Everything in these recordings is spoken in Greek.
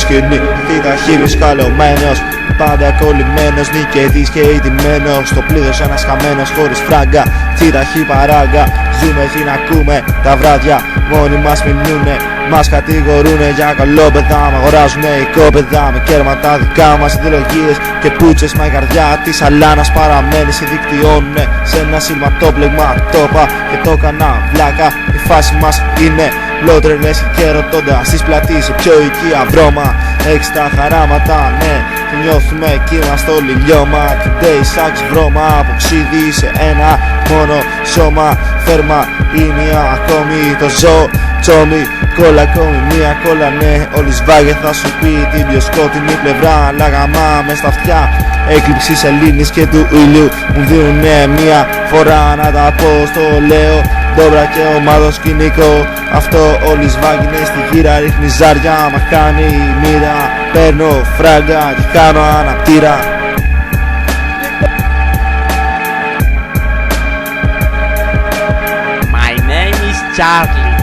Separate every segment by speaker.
Speaker 1: σκηνή. Τι ταχύβης καλωμένος, πάντα κολλημένος, νικητής και ηττημένος. Στο πλήθος ένας χαμένος χωρίς φράγκα, τι ταχύ παράγκα. Ζούμε τι να ακούμε τα βράδια, μόνοι μας μιλούνε. Μας κατηγορούνε για καλόπαιδα, μ' αγοράζουνε οικόπαιδα. Με κέρματα δικά μας ιδεολογίες και πούτσες, μα η καρδιά της αλάνας παραμένει. Σε δικτυώνουνε σε ένα σειρματόπλεγμα. Το είπα και το έκανα βλάκα. Η φάση μας είναι λότρελες και ρωτώντα στις πλατείες σε ποιο οικία βρώμα. Έχεις τα χαράματα, ναι, και νιώθουμε κύμα στο λιλιώμα. Κεντέι σάξ βρώμα από ξύδι σε ένα μόνο σώμα. Φέρμα είναι ακόμη το ζώο τσόμι. Κόλλα ακόμη μία κόλλα, ναι. Όλη σβάγε θα σου πει την πιο σκότεινη πλευρά. Αλλά γαμά μες στα αυτιά έκλειψη σελήνης και του ήλιου. Μου δίνουνε μία φορά να τα πω, στο λέω. Ντόμπρα και ομάδο σκηνικό. Αυτό όλη σβάγινε στη γύρα, ρίχνει ζάρια. Μα κάνει η μοίρα. Παίρνω φράγκα και κάνω αναπτήρα.
Speaker 2: My name is Charlie.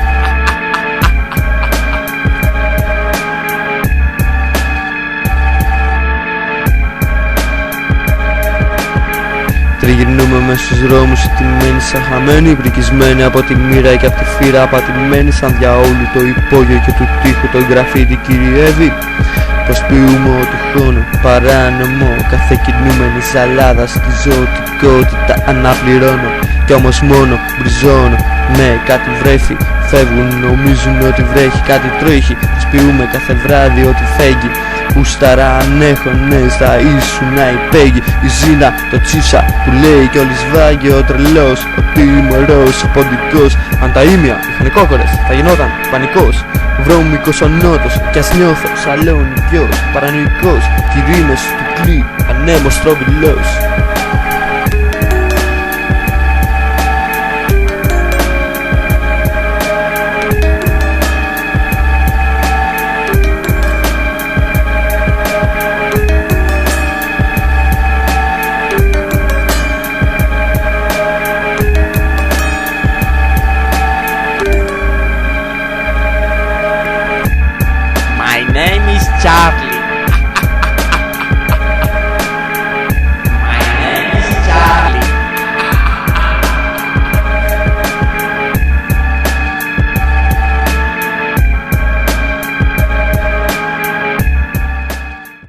Speaker 3: Τριγυρνούμε μες στους δρόμους ηττημένοι σαν χαμένοι, πρικισμένοι από τη μοίρα και από τη φύρα, απατημένοι σαν διαόλου το υπόγειο και του τείχου το γραφίτι κυριεύει. Προσποιούμε ότι χρόνο παράνομο, κάθε κινούμενη σαλάδα στη ζωτικότητα αναπληρώνω. Κι όμως μόνο μπριζώνω, ναι κάτι βρέφει. Φεύγουν, νομίζουν ότι βρέχει, κάτι τρέχει. Προσποιούμε κάθε βράδυ ότι φέγγει. Ούσταρα ανέχονες θα ήσουν να υπέγει. Η ζήνα, το τσίσα που λέει κι όλη σβάγει ο τρελός. Ο τιμωρός, ο ποντικός. Αν τα ήμια είχαν κόκορες θα γινόταν πανικός. Βρώμικος ο νότος κι ας νιώθω σαλόνι ποιος. Παρανοϊκός, κι οι ρήμες του κλεί ανέμος τροβιλός.